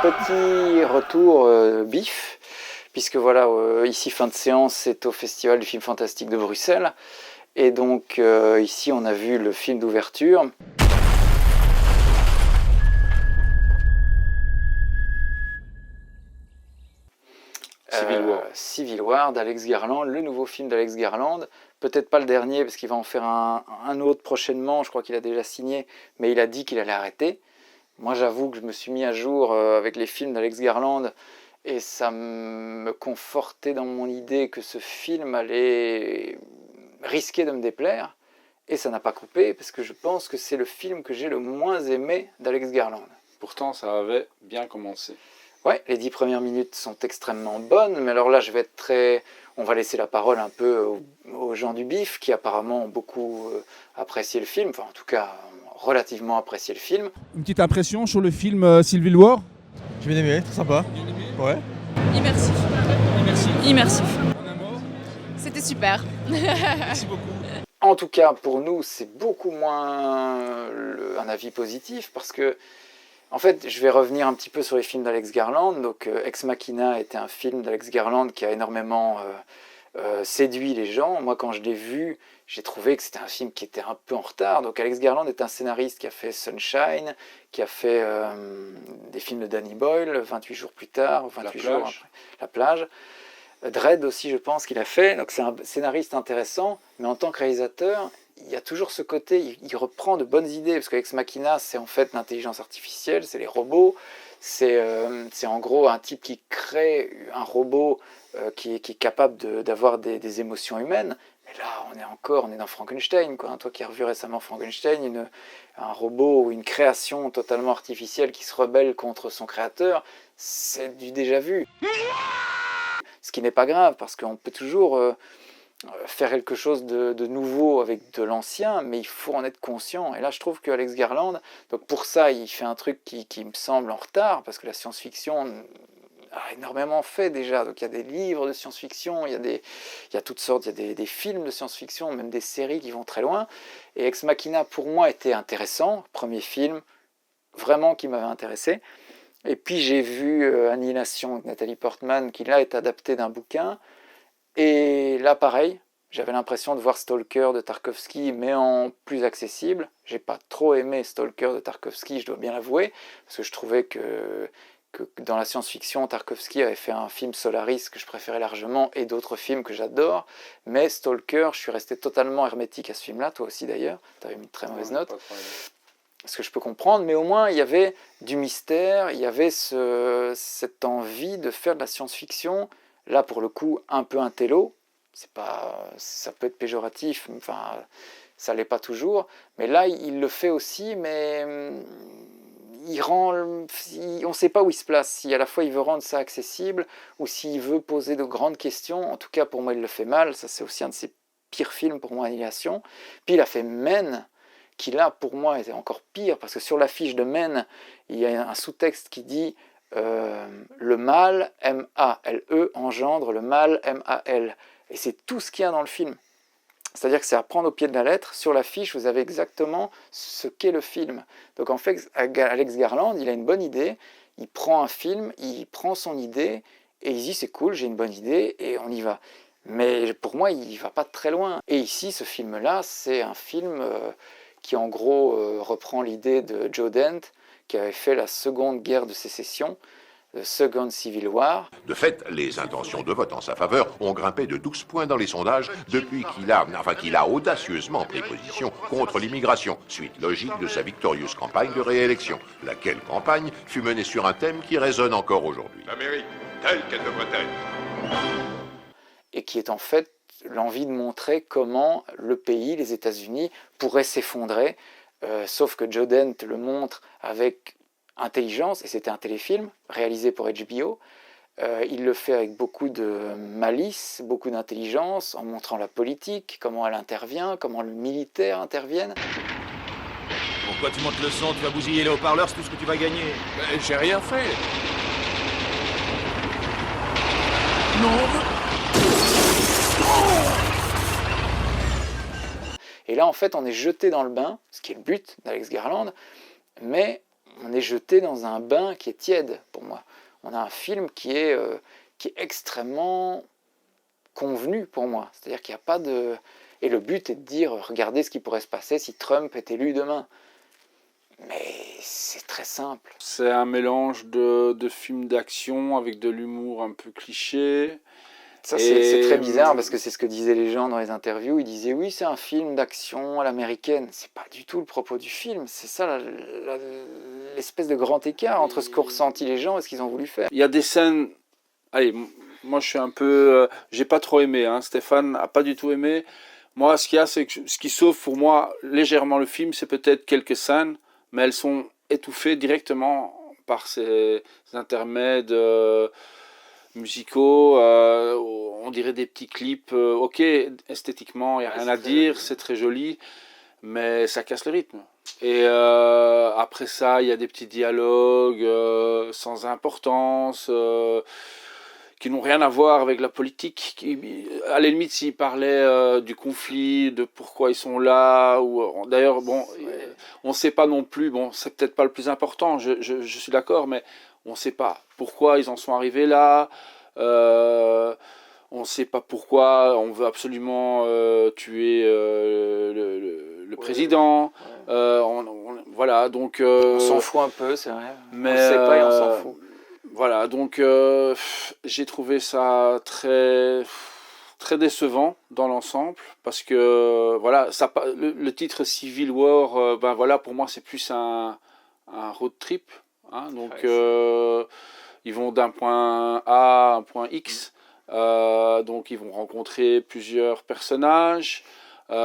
Petit retour bif, puisque voilà, ici fin de séance, c'est au Festival du film fantastique de Bruxelles, et donc ici on a vu le film d'ouverture. Civil War d'Alex Garland, le nouveau film d'Alex Garland, peut-être pas le dernier parce qu'il va en faire un autre prochainement, je crois qu'il a déjà signé, mais il a dit qu'il allait arrêter. Moi j'avoue que je me suis mis à jour avec les films d'Alex Garland et ça me confortait dans mon idée que ce film allait risquer de me déplaire, et ça n'a pas coupé parce que je pense que c'est le film que j'ai le moins aimé d'Alex Garland. Pourtant ça avait bien commencé. Ouais, les 10 premières minutes sont extrêmement bonnes, mais alors là je vais être très... On va laisser la parole un peu aux gens du bif qui apparemment ont beaucoup apprécié le film, enfin en tout cas relativement apprécié le film. Une petite impression sur le film Civil War? J'ai bien aimé, très sympa. Ouais. Immersif. Immersif. C'était super. Merci beaucoup. En tout cas pour nous c'est beaucoup moins un avis positif parce que en fait, je vais revenir un petit peu sur les films d'Alex Garland. Donc, Ex Machina était un film d'Alex Garland qui a énormément séduit les gens. Moi, quand je l'ai vu, j'ai trouvé que c'était un film qui était un peu en retard. Donc, Alex Garland est un scénariste qui a fait Sunshine, qui a fait des films de Danny Boyle, 28 jours plus tard, 28 jours après, La plage. Dredd aussi, je pense qu'il a fait. Donc, c'est un scénariste intéressant, mais en tant que réalisateur, il y a toujours ce côté, il reprend de bonnes idées, parce qu'Ex Machina, c'est en fait l'intelligence artificielle, c'est les robots, c'est en gros un type qui crée un robot qui est capable d'avoir des émotions humaines. Mais là, on est dans Frankenstein, quoi. Toi qui as revu récemment Frankenstein, un robot ou une création totalement artificielle qui se rebelle contre son créateur, c'est du déjà vu. Ce qui n'est pas grave, parce qu'on peut toujours... faire quelque chose de nouveau avec de l'ancien, mais il faut en être conscient. Et là, je trouve qu'Alex Garland, donc pour ça, il fait un truc qui me semble en retard, parce que la science-fiction a énormément fait déjà. Donc il y a des livres de science-fiction, il y a toutes sortes, il y a des films de science-fiction, même des séries qui vont très loin. Et Ex Machina, pour moi, était intéressant. Premier film, vraiment qui m'avait intéressé. Et puis j'ai vu Annihilation avec Nathalie Portman, qui là est adapté d'un bouquin. Et là, pareil, j'avais l'impression de voir Stalker de Tarkovsky, mais en plus accessible. J'ai pas trop aimé Stalker de Tarkovsky, je dois bien l'avouer, parce que je trouvais que dans la science-fiction, Tarkovsky avait fait un film Solaris que je préférais largement, et d'autres films que j'adore. Mais Stalker, je suis resté totalement hermétique à ce film-là, toi aussi d'ailleurs, tu avais mis une très mauvaise note. Ce que je peux comprendre, mais au moins il y avait du mystère, il y avait cette envie de faire de la science-fiction. Là, pour le coup, un peu intello, ça peut être péjoratif, enfin, ça l'est pas toujours, mais là, il le fait aussi, mais on ne sait pas où il se place, si à la fois il veut rendre ça accessible, ou s'il veut poser de grandes questions. En tout cas, pour moi, il le fait mal, ça c'est aussi un de ses pires films pour moi, Annihilation. Puis il a fait Men, qui là, pour moi, était encore pire, parce que sur l'affiche de Men, il y a un sous-texte qui dit... le mal, M-A-L-E, engendre le mal, M-A-L. Et c'est tout ce qu'il y a dans le film. C'est-à-dire que c'est à prendre au pied de la lettre. Sur l'affiche, vous avez exactement ce qu'est le film. Donc en fait, Alex Garland, il a une bonne idée. Il prend un film, il prend son idée et il dit c'est cool, j'ai une bonne idée et on y va. Mais pour moi, il ne va pas très loin. Et ici, ce film-là, c'est un film qui en gros reprend l'idée de Joe Dante, qui avait fait la seconde guerre de sécession, le Second Civil War. De fait, les intentions de vote en sa faveur ont grimpé de 12 points dans les sondages depuis qu'il a audacieusement pris position contre l'immigration, suite logique de sa victorieuse campagne de réélection, laquelle campagne fut menée sur un thème qui résonne encore aujourd'hui. L'Amérique, telle qu'elle devrait être. Et qui est en fait l'envie de montrer comment le pays, les États-Unis, pourrait s'effondrer, sauf que Joe Dante le montre avec intelligence, et c'était un téléfilm réalisé pour HBO. Il le fait avec beaucoup de malice, beaucoup d'intelligence, en montrant la politique, comment elle intervient, comment le militaire intervient. Pourquoi tu montes le son? Tu vas bousiller les haut-parleurs, c'est tout ce que tu vas gagner. J'ai rien fait. Et là, en fait, on est jeté dans le bain, ce qui est le but d'Alex Garland, mais on est jeté dans un bain qui est tiède, pour moi. On a un film qui est extrêmement convenu, pour moi. C'est-à-dire qu'il n'y a pas de... Et le but est de dire, regardez ce qui pourrait se passer si Trump est élu demain. Mais c'est très simple. C'est un mélange de films d'action avec de l'humour un peu cliché. Ça, c'est très bizarre parce que c'est ce que disaient les gens dans les interviews. Ils disaient oui, c'est un film d'action à l'américaine. C'est pas du tout le propos du film. C'est ça l'espèce de grand écart entre ce qu'ont ressenti les gens et ce qu'ils ont voulu faire. Il y a des scènes. Allez, moi je suis un peu. J'ai pas trop aimé. Hein. Stéphane a pas du tout aimé. Moi, ce qu'il y a, c'est que ce qui sauve pour moi légèrement le film, c'est peut-être quelques scènes, mais elles sont étouffées directement par ces intermèdes. Musicaux, on dirait des petits clips, ok, esthétiquement, il n'y a rien à dire, c'est très joli, mais ça casse le rythme. Et après ça, il y a des petits dialogues sans importance, qui n'ont rien à voir avec la politique. À la limite, s'ils parlaient du conflit, de pourquoi ils sont là, ou d'ailleurs, bon, on ne sait pas non plus, bon, c'est peut-être pas le plus important, je suis d'accord, mais on ne sait pas pourquoi ils en sont arrivés là, on ne sait pas pourquoi on veut absolument tuer le président. Voilà, donc... on s'en fout un peu, c'est vrai. Mais, on ne sait pas et on s'en fout. Voilà, donc j'ai trouvé ça très, très décevant dans l'ensemble, parce que voilà, ça, le titre Civil War, ben voilà, pour moi c'est plus un road trip. Hein, donc ils vont d'un point A à un point X, donc ils vont rencontrer plusieurs personnages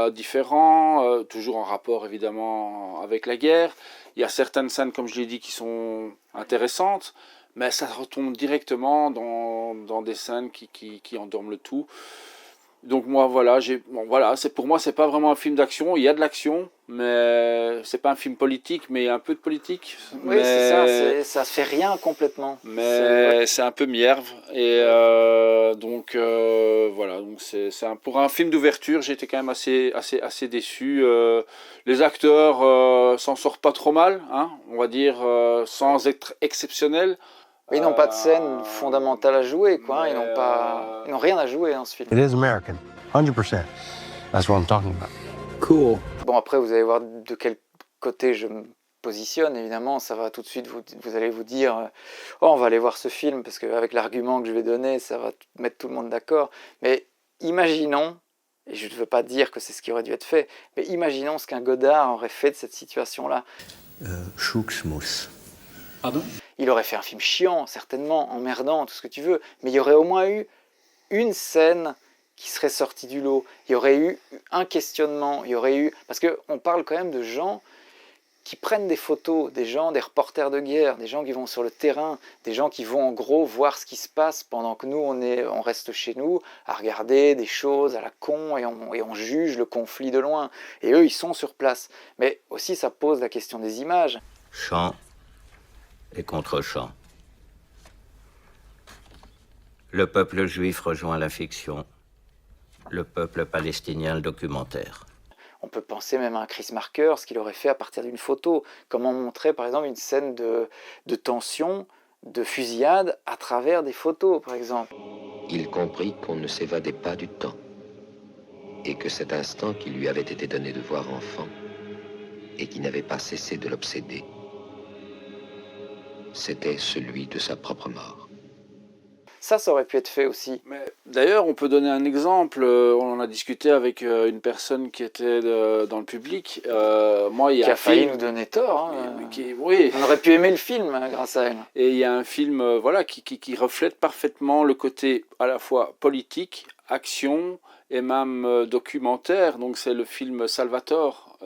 différents, toujours en rapport évidemment avec la guerre. Il y a certaines scènes, comme je l'ai dit, qui sont intéressantes, mais ça retombe directement dans des scènes qui endorment le tout. Donc moi voilà, pour moi c'est pas vraiment un film d'action, il y a de l'action, mais c'est pas un film politique, mais il y a un peu de politique. Oui, c'est ça, ça fait rien complètement. Mais c'est un peu mièvre, et donc voilà, donc pour un film d'ouverture, j'ai été quand même assez déçu. Les acteurs s'en sortent pas trop mal, hein, on va dire, sans être exceptionnels. Ils n'ont pas de scène fondamentale à jouer, quoi. Ils n'ont rien à jouer dans ce film. It is American, 100%. That's what I'm talking about. Cool. Bon, après, vous allez voir de quel côté je me positionne. Évidemment, ça va tout de suite, vous allez vous dire oh, on va aller voir ce film, parce qu'avec l'argument que je vais donner, ça va mettre tout le monde d'accord. Mais imaginons, et je ne veux pas dire que c'est ce qui aurait dû être fait, mais imaginons ce qu'un Godard aurait fait de cette situation-là. Chouxmousse. Pardon? Il aurait fait un film chiant, certainement, emmerdant, tout ce que tu veux, mais il y aurait au moins eu une scène qui serait sortie du lot. Il y aurait eu un questionnement, il y aurait eu... Parce qu'on parle quand même de gens qui prennent des photos, des gens, des reporters de guerre, des gens qui vont sur le terrain, des gens qui vont en gros voir ce qui se passe pendant que nous, on reste chez nous à regarder des choses à la con et on juge le conflit de loin. Et eux, ils sont sur place. Mais aussi, ça pose la question des images. Chant et contre-chant. Le peuple juif rejoint la fiction. le peuple palestinien le documentaire. On peut penser même à un Chris Marker, ce qu'il aurait fait à partir d'une photo. Comment montrer par exemple une scène de tension, de fusillade à travers des photos par exemple. Il comprit qu'on ne s'évadait pas du temps et que cet instant qui lui avait été donné de voir enfant et qui n'avait pas cessé de l'obséder, c'était celui de sa propre mort. Ça aurait pu être fait aussi. Mais d'ailleurs, on peut donner un exemple. On en a discuté avec une personne qui était dans le public. Moi, il y a qui a failli film, nous donner tort. Hein. Oui. On aurait pu aimer le film grâce à elle. Et il y a un film voilà, qui reflète parfaitement le côté à la fois politique, action et même documentaire. Donc c'est le film Salvador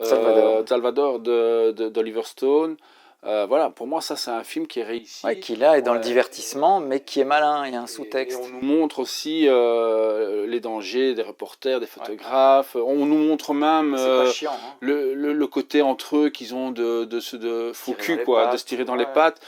d'Oliver Stone. Voilà, pour moi, ça, c'est un film qui est réussi. Ouais, qui là est dans le divertissement, mais qui est malin, il y a un sous-texte. Et on nous montre aussi les dangers des reporters, des photographes. Ouais. On nous montre même pas chiant, hein. le côté entre eux qu'ils ont de fou cul, quoi, de se tirer dans les pattes.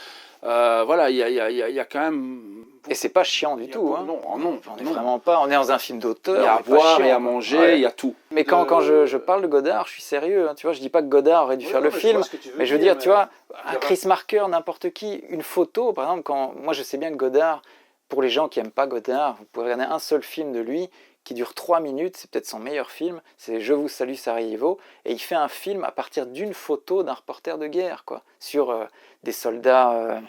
Voilà, il y a quand même... Et c'est pas chiant du tout. Hein. Non, on est vraiment pas. On est dans un film d'auteur. Il y a à boire, il y a à manger, il y a tout. Mais quand je parle de Godard, je suis sérieux. Hein, tu vois, je dis pas que Godard aurait dû faire le film, mais je veux dire, tu vois, un Chris Marker, n'importe qui, une photo, par exemple, moi je sais bien que Godard, pour les gens qui aiment pas Godard, vous pouvez regarder un seul film de lui qui dure 3 minutes, c'est peut-être son meilleur film, c'est Je vous salue Sarajevo, et il fait un film à partir d'une photo d'un reporter de guerre, quoi, sur des soldats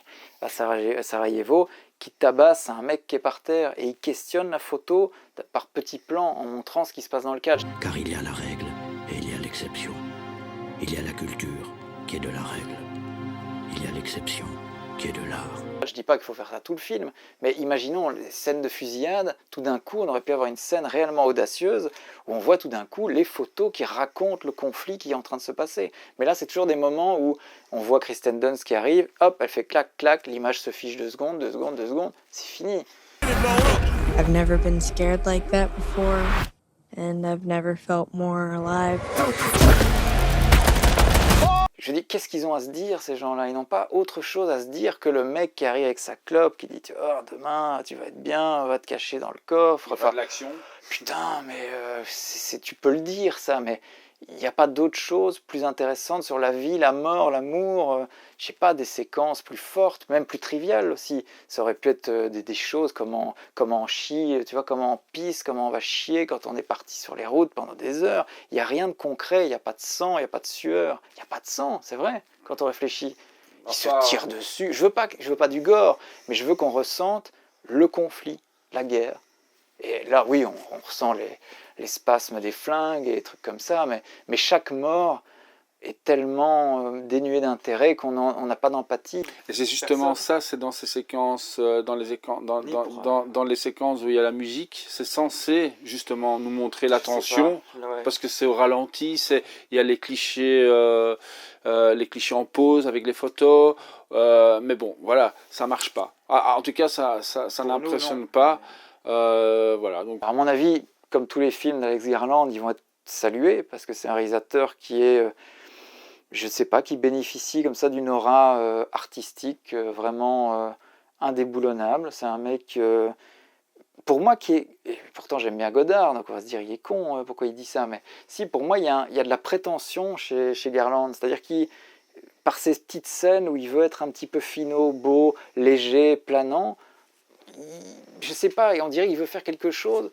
à Sarajevo qui tabasse un mec qui est par terre, et il questionne la photo par petits plans en montrant ce qui se passe dans le cadre. Car il y a la règle et il y a l'exception. Il y a la culture qui est de la règle. Il y a l'exception qui est de l'art. Je dis pas qu'il faut faire ça tout le film, mais imaginons les scènes de fusillade, tout d'un coup on aurait pu avoir une scène réellement audacieuse où on voit tout d'un coup les photos qui racontent le conflit qui est en train de se passer. Mais là c'est toujours des moments où on voit Kristen Dunst qui arrive, hop, elle fait clac clac, l'image se fiche 2 secondes, c'est fini. I've never been scared like that before, and I've never felt more alive. Je dis, qu'est-ce qu'ils ont à se dire, ces gens-là? Ils n'ont pas autre chose à se dire que le mec qui arrive avec sa clope, qui dit oh, demain, tu vas être bien, va te cacher dans le coffre. Enfin, de l'action. Putain, mais tu peux le dire, ça, mais il n'y a pas d'autre chose plus intéressante sur la vie, la mort, l'amour, je sais pas, des séquences plus fortes, même plus triviales aussi. Ça aurait pu être des choses, comment on chie, tu vois, comment on pisse, comment on va chier quand on est parti sur les routes pendant des heures. Il n'y a rien de concret, il n'y a pas de sang, il n'y a pas de sueur, il n'y a pas de sang, c'est vrai, quand on réfléchit. Ils se tirent dessus. Je veux pas du gore, mais je veux qu'on ressente le conflit, la guerre. Et là, oui, on ressent les spasmes des flingues et des trucs comme ça, mais chaque mort est tellement dénuée d'intérêt qu'on n'a pas d'empathie. Et c'est justement ça, c'est dans ces séquences, dans les séquences où il y a la musique, c'est censé justement nous montrer la tension, parce que c'est au ralenti, il y a les clichés en pause avec les photos, mais bon, voilà, ça marche pas. En tout cas, ça n'impressionne pas. Voilà, donc... À mon avis, comme tous les films d'Alex Garland, ils vont être salués parce que c'est un réalisateur qui est, je ne sais pas, qui bénéficie comme ça d'une aura artistique vraiment indéboulonnable. C'est un mec, pour moi, qui est... Et pourtant, j'aime bien Godard, donc on va se dire, il est con, pourquoi il dit ça? Mais si, pour moi, il y a de la prétention chez Garland. C'est-à-dire qu'il, par ces petites scènes où il veut être un petit peu finot, beau, léger, planant, je sais pas, on dirait qu'il veut faire quelque chose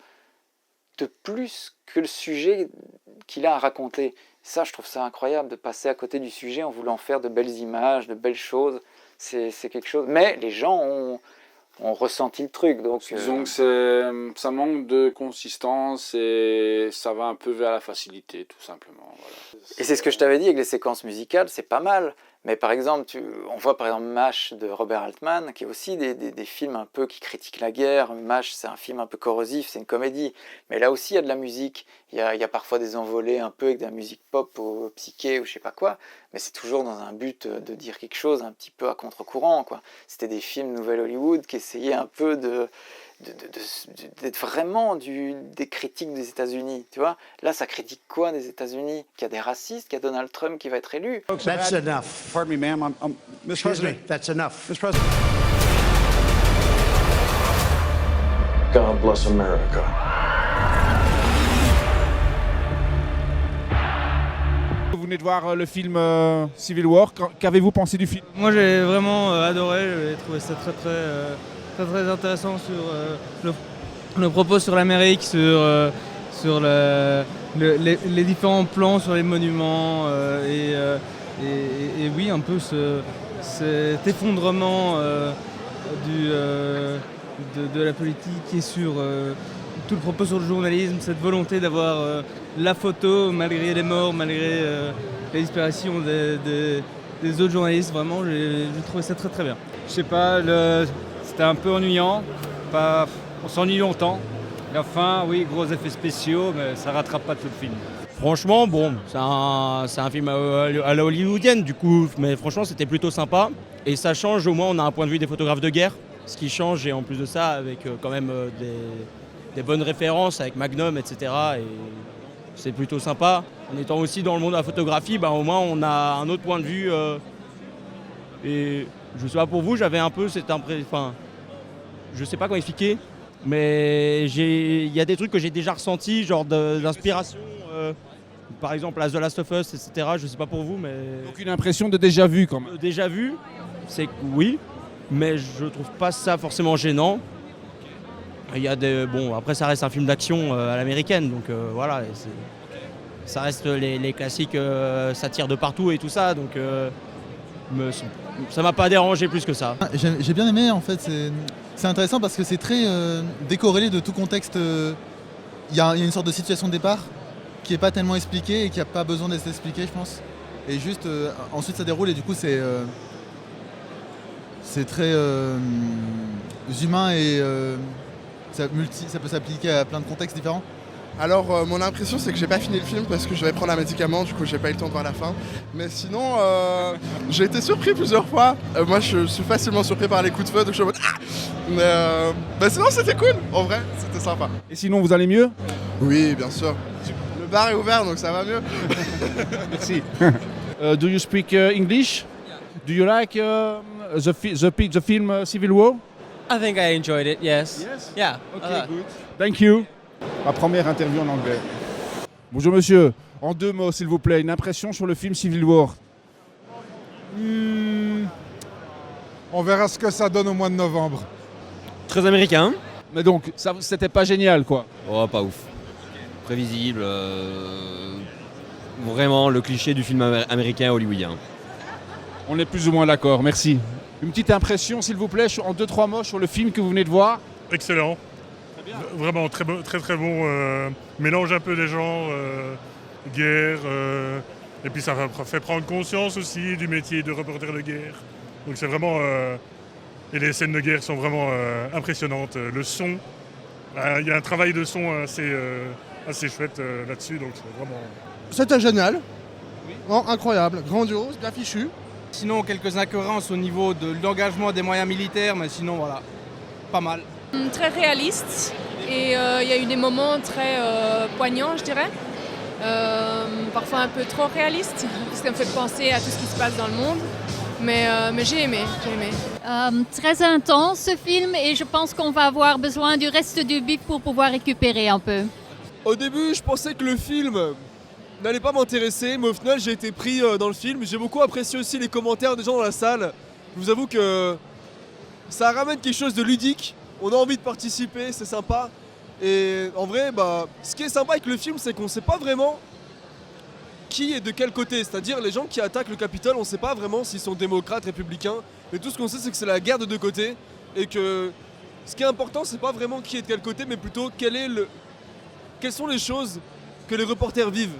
de plus que le sujet qu'il a à raconter. Ça, je trouve ça incroyable de passer à côté du sujet en voulant faire de belles images, de belles choses. C'est quelque chose. Mais les gens ont ressenti le truc. Donc, disons que ça manque de consistance et ça va un peu vers la facilité, tout simplement. Voilà. Et c'est ce que je t'avais dit avec les séquences musicales, c'est pas mal. Mais par exemple, on voit par exemple MASH de Robert Altman, qui est aussi des films un peu qui critiquent la guerre. MASH, c'est un film un peu corrosif, c'est une comédie. Mais là aussi, il y a de la musique. Il y a parfois des envolées un peu avec de la musique pop ou psyché ou je sais pas quoi. Mais c'est toujours dans un but de dire quelque chose un petit peu à contre-courant, quoi. C'était des films Nouvelle Hollywood qui essayaient un peu d'être vraiment des critiques des États-Unis, tu vois. Là, ça critique quoi des États-Unis? Qu'il y a des racistes, qu'il y a Donald Trump qui va être élu. That's enough. Pardon me, ma'am. Mr. President, that's enough. Mr. President. God bless America. venez de voir le film Civil War. Qu'avez-vous pensé du film? Moi j'ai vraiment adoré, j'ai trouvé ça très intéressant sur le propos sur l'Amérique, sur les différents plans sur les monuments et oui, un peu cet effondrement de la politique et sur tout le propos sur le journalisme, cette volonté d'avoir la photo malgré les morts, malgré la disparition des autres journalistes. Vraiment, j'ai trouvé ça très bien. Je sais pas, c'était un peu ennuyant, on s'ennuie longtemps. La fin, oui, gros effets spéciaux, mais ça rattrape pas tout le film. Franchement, bon, c'est un film à la hollywoodienne du coup, mais franchement c'était plutôt sympa. Et ça change, au moins on a un point de vue des photographes de guerre, ce qui change, et en plus de ça avec quand même des bonnes références avec Magnum, etc. Et c'est plutôt sympa. En étant aussi dans le monde de la photographie, au moins on a un autre point de vue. Et je sais pas pour vous, j'avais un peu cette impression, enfin, je sais pas comment expliquer, mais il y a des trucs que j'ai déjà ressentis, genre d'inspiration. Par exemple, à The Last of Us, etc. Je sais pas pour vous, mais... Donc une impression de déjà vu quand même. Déjà vu, c'est que oui, mais je trouve pas ça forcément gênant. Il y a bon, après ça reste un film d'action à l'américaine, donc voilà, ça reste les classiques, ça tire de partout et tout ça, donc ça m'a pas dérangé plus que ça. J'ai bien aimé en fait, c'est intéressant parce que c'est très décorrélé de tout contexte. Il y a une sorte de situation de départ qui n'est pas tellement expliquée et qui n'a pas besoin d'être expliquée, je pense. Et juste ensuite ça déroule et du coup c'est très humain et ça peut s'appliquer à plein de contextes différents. Alors mon impression c'est que j'ai pas fini le film parce que je vais prendre un médicament, du coup j'ai pas eu le temps de voir la fin. Mais sinon j'ai été surpris plusieurs fois. Moi je suis facilement surpris par les coups de feu, donc je suis en mode ah. Mais sinon c'était cool, en vrai c'était sympa. Et sinon vous allez mieux? Oui bien sûr. Le bar est ouvert donc ça va mieux. Merci. Do you speak English? Do you like the film Civil War? I think I enjoyed it, yes. Yes? Yeah. Okay, good. Thank you. Ma première interview en anglais. Bonjour monsieur, en 2 mots s'il vous plaît, une impression sur le film Civil War. On verra ce que ça donne au mois de novembre. Très américain. Mais donc, c'était pas génial quoi? Oh, pas ouf. Prévisible. Vraiment le cliché du film américain hollywoodien. On est plus ou moins d'accord, merci. Une petite impression s'il vous plaît, en 2-3 mots sur le film que vous venez de voir. Excellent. Vraiment très bon mélange un peu des genres, guerre, et puis ça fait prendre conscience aussi du métier de reporter de guerre. Donc c'est vraiment... et les scènes de guerre sont vraiment impressionnantes. Le son, il y a un travail de son assez chouette là-dessus, donc c'est vraiment... C'était génial, non, incroyable, grandiose, bien fichu. Sinon quelques incohérences au niveau de l'engagement des moyens militaires, mais sinon voilà, pas mal. Très réaliste et il y a eu des moments très poignants, je dirais. Parfois un peu trop réaliste, parce que ça me fait penser à tout ce qui se passe dans le monde. Mais j'ai aimé. Très intense ce film et je pense qu'on va avoir besoin du reste du BIC pour pouvoir récupérer un peu. Au début, je pensais que le film n'allait pas m'intéresser, mais au final, j'ai été pris dans le film. J'ai beaucoup apprécié aussi les commentaires des gens dans la salle. Je vous avoue que ça ramène quelque chose de ludique. On a envie de participer, c'est sympa. Et en vrai, ce qui est sympa avec le film, c'est qu'on ne sait pas vraiment qui est de quel côté. C'est-à-dire les gens qui attaquent le Capitole, on ne sait pas vraiment s'ils sont démocrates, républicains. Mais tout ce qu'on sait, c'est que c'est la guerre de 2 côtés. Et que ce qui est important, c'est pas vraiment qui est de quel côté, mais plutôt quelles sont les choses que les reporters vivent.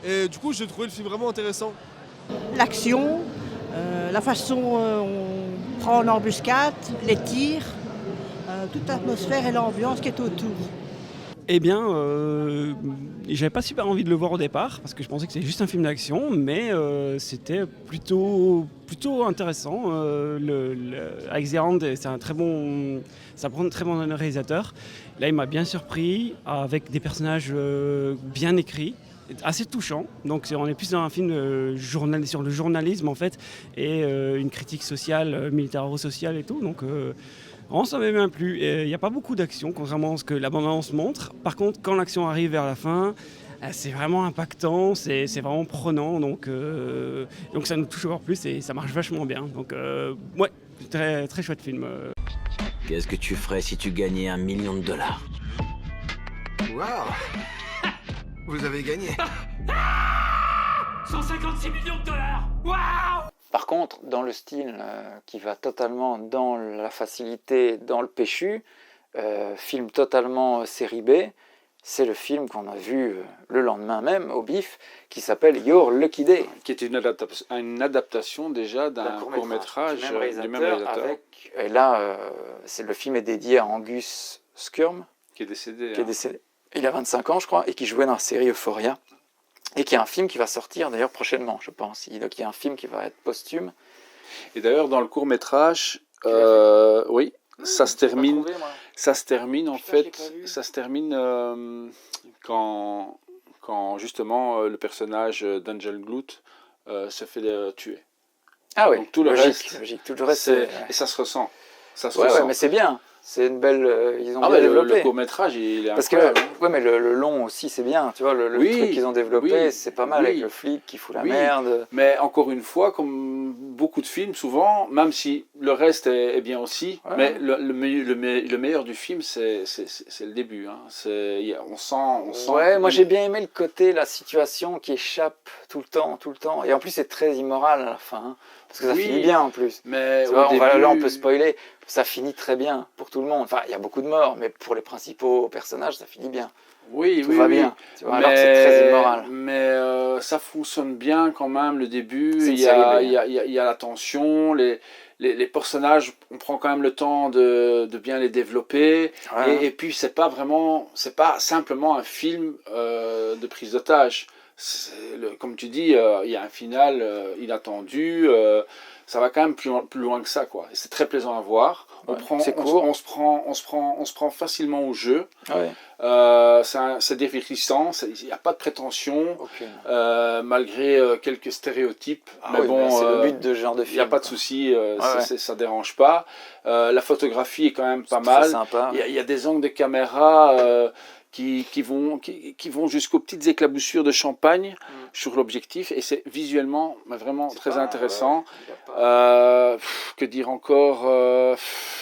Et du coup, j'ai trouvé le film vraiment intéressant. L'action, la façon on prend en embuscade, les tirs, toute l'atmosphère et l'ambiance qui est autour. Eh bien, j'avais pas super envie de le voir au départ, parce que je pensais que c'était juste un film d'action, mais c'était plutôt intéressant. Alex Garland, c'est un très bon réalisateur. Là, il m'a bien surpris, avec des personnages bien écrits, assez touchants. Donc on est plus dans un film sur le journalisme en fait, et une critique sociale, militaro-sociale et tout. Donc ça m'avait bien plu. Il n'y a pas beaucoup d'action, contrairement à ce que la bande-annonce montre. Par contre, quand l'action arrive vers la fin, C'est vraiment impactant, c'est vraiment prenant, donc ça nous touche encore plus et ça marche vachement bien. Donc ouais, très, très chouette film. Qu'est-ce que tu ferais si tu gagnais $1 million? Waouh! Vous avez gagné. 156 millions $! Waouh! Par contre, dans le style qui va totalement dans la facilité, dans le péchu, film totalement série B, c'est le film qu'on a vu le lendemain même au BIF, qui s'appelle Your Lucky Day. Qui est une adaptation déjà d'un court-métrage du même réalisateur. Et là, le film est dédié à Angus Sturm, qui est décédé. Il a 25 ans, je crois, et qui jouait dans la série Euphoria. Et qui est un film qui va sortir d'ailleurs prochainement, je pense. Donc il y a un film qui va être posthume. Et d'ailleurs, dans le court-métrage, oui, ça se termine en fait, ça se termine quand justement le personnage d'Angel Glut se fait tuer. Ah oui, donc, tout le reste, tout le reste et ça se ressent. Ouais, mais c'est bien. C'est une belle. Ils ont bien développé. Le court-métrage, il est parce incroyable. Ouais, mais le long aussi, c'est bien. Tu vois, le truc qu'ils ont développé, c'est pas mal avec le flic qui fout la merde. Mais encore une fois, comme beaucoup de films, souvent, même si le reste est bien aussi, mais le meilleur du film, c'est le début. Hein. On sent. Ouais, moi j'ai bien aimé le côté, la situation qui échappe tout le temps. Et en plus, c'est très immoral à la fin. Hein, parce que ça finit bien en plus. Mais tu vois, là, on peut spoiler. Ça finit très bien pour tout le monde. Enfin, il y a beaucoup de morts, mais pour les principaux personnages, ça finit bien. Tout va bien. Tu vois, alors que c'est très immoral. Mais ça fonctionne bien quand même, le début. Il y a la tension, les personnages, on prend quand même le temps de bien les développer. Ouais. Et puis, c'est pas simplement un film de prise d'otage. Comme tu dis, il y a un final inattendu. Ça va quand même plus loin que ça, quoi. Et c'est très plaisant à voir. C'est court. On se prend facilement au jeu. Ouais. C'est divertissant. Il n'y a pas de prétention, malgré quelques stéréotypes. Mais bon, c'est le but de ce genre de film. Il n'y a pas de souci. Ça dérange pas. La photographie est quand même pas mal. Sympa. Il y a des angles de caméra. Qui vont jusqu'aux petites éclaboussures de champagne sur l'objectif, et c'est visuellement vraiment très intéressant. Que dire encore,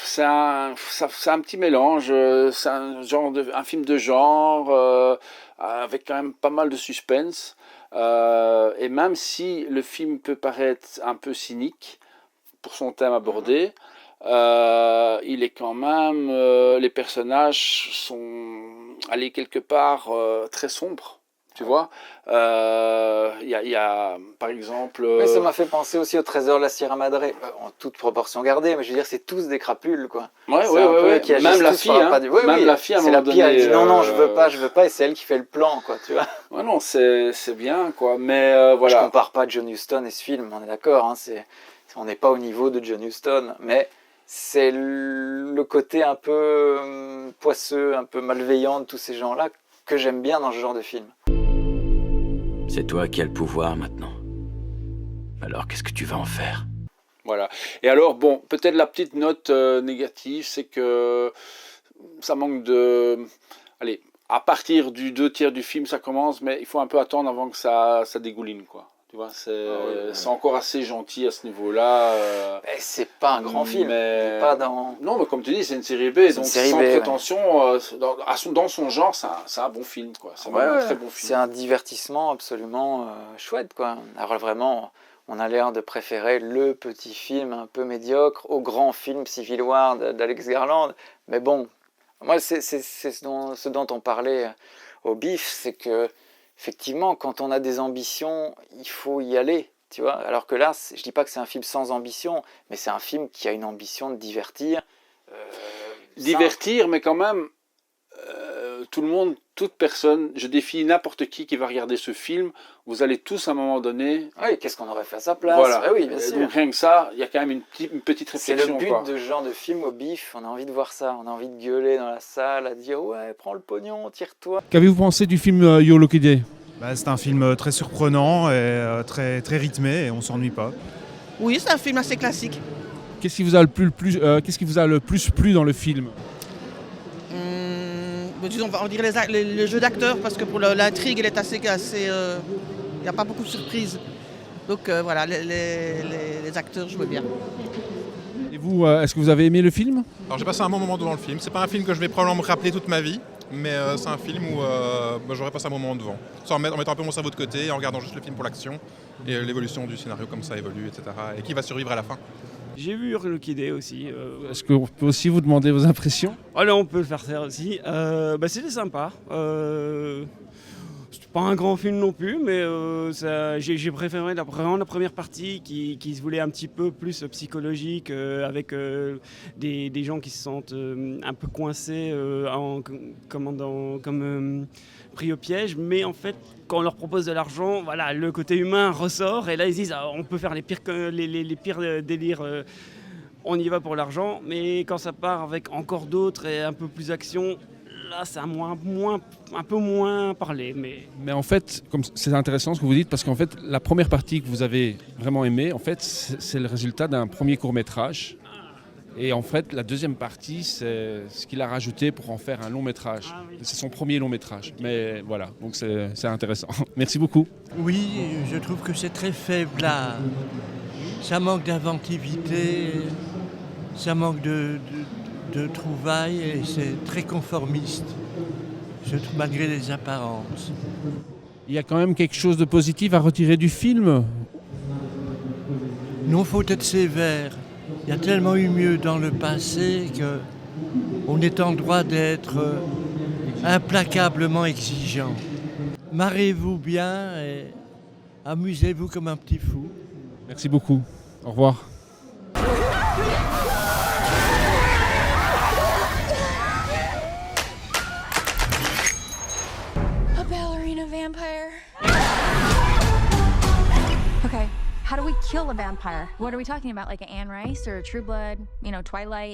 c'est un petit mélange, c'est un film de genre avec quand même pas mal de suspense, et même si le film peut paraître un peu cynique pour son thème abordé, il est quand même, les personnages sont allés quelque part très sombres, tu vois. Il y a par exemple... Mais ça m'a fait penser aussi au Trésor de la Sierra Madre, en toute proportion gardée, mais je veux dire, c'est tous des crapules, quoi. Ouais. Même la fille, la fille, à un moment donné, elle dit non, je veux pas, et c'est elle qui fait le plan, quoi, tu vois. Ouais, non, c'est bien, quoi, mais voilà. Je compare pas John Huston et ce film, on est d'accord, hein, on n'est pas au niveau de John Huston, mais c'est le côté un peu poisseux, un peu malveillant de tous ces gens-là que j'aime bien dans ce genre de film. C'est toi qui as le pouvoir maintenant. Alors qu'est-ce que tu vas en faire? Voilà. Et alors, bon, peut-être la petite note négative, c'est que ça manque de... Allez, à partir du 2/3 du film, ça commence, mais il faut un peu attendre avant que ça dégouline, quoi. Tu vois, c'est encore assez gentil à ce niveau-là. C'est pas un grand film. Mais... Pas dans... Non, mais comme tu dis, c'est une série B, donc sans prétention, dans son genre, c'est un bon film, quoi. C'est un très bon film. C'est un divertissement absolument chouette, quoi. Alors vraiment, on a l'air de préférer le petit film un peu médiocre au grand film Civil War d'Alex Garland. Mais bon, moi, c'est ce dont on parlait au BIF, c'est que effectivement, quand on a des ambitions, il faut y aller, tu vois. Alors que là, je dis pas que c'est un film sans ambition, mais c'est un film qui a une ambition de divertir. Mais quand même, tout le monde, toute personne, je défie n'importe qui va regarder ce film, vous allez tous à un moment donné... Oui, qu'est-ce qu'on aurait fait à sa place? Voilà. Oui, bien sûr. Donc rien que ça, il y a quand même une petite réflexion. C'est le but de ce genre de film au BIF, on a envie de voir ça, on a envie de gueuler dans la salle, à dire « Ouais, prends le pognon, tire-toi ». Qu'avez-vous pensé du film Your Lucky Day? C'est un film très surprenant et très, très rythmé, et on s'ennuie pas. Oui, c'est un film assez classique. Qu'est-ce qui vous a le plus plu dans le film? disons, on dirait le jeu d'acteur, parce que pour l'intrigue, elle est assez il n'y a pas beaucoup de surprises. Donc voilà, les acteurs jouaient bien. Et vous, est-ce que vous avez aimé le film? Alors j'ai passé un bon moment devant le film. C'est pas un film que je vais probablement me rappeler toute ma vie, mais c'est un film où j'aurais passé un bon moment devant. En mettant un peu mon cerveau de côté, en regardant juste le film pour l'action et l'évolution du scénario, comme ça évolue, etc. Et qui va survivre à la fin. J'ai vu Ornokide aussi. Est-ce qu'on peut aussi vous demander vos impressions? Alors on peut le faire aussi. C'était sympa. C'est pas un grand film non plus, mais j'ai préféré vraiment la première partie qui se voulait un petit peu plus psychologique, avec des gens qui se sentent un peu coincés, pris au piège. Mais en fait, quand on leur propose de l'argent, voilà, le côté humain ressort. Et là, ils se disent on peut faire les pires délires. On y va pour l'argent. Mais quand ça part avec encore d'autres et un peu plus action, là, c'est un peu moins parlé. Mais en fait, comme c'est intéressant ce que vous dites, parce qu'en fait, la première partie que vous avez vraiment aimée, en fait, c'est le résultat d'un premier court-métrage. Et en fait, la deuxième partie, c'est ce qu'il a rajouté pour en faire un long-métrage. Oui. C'est son premier long-métrage. Mais voilà, donc c'est intéressant. Merci beaucoup. Oui, je trouve que c'est très faible là. Ça manque d'inventivité, ça manque de trouvailles et c'est très conformiste, je trouve, malgré les apparences. Il y a quand même quelque chose de positif à retirer du film? Non, faut être sévère. Il y a tellement eu mieux dans le passé qu'on est en droit d'être implacablement exigeant. Marrez-vous bien et amusez-vous comme un petit fou. Merci beaucoup. Au revoir. Vampire. Okay, how do we kill a vampire? What are we talking about? Like an Anne Rice or a True Blood? Twilight?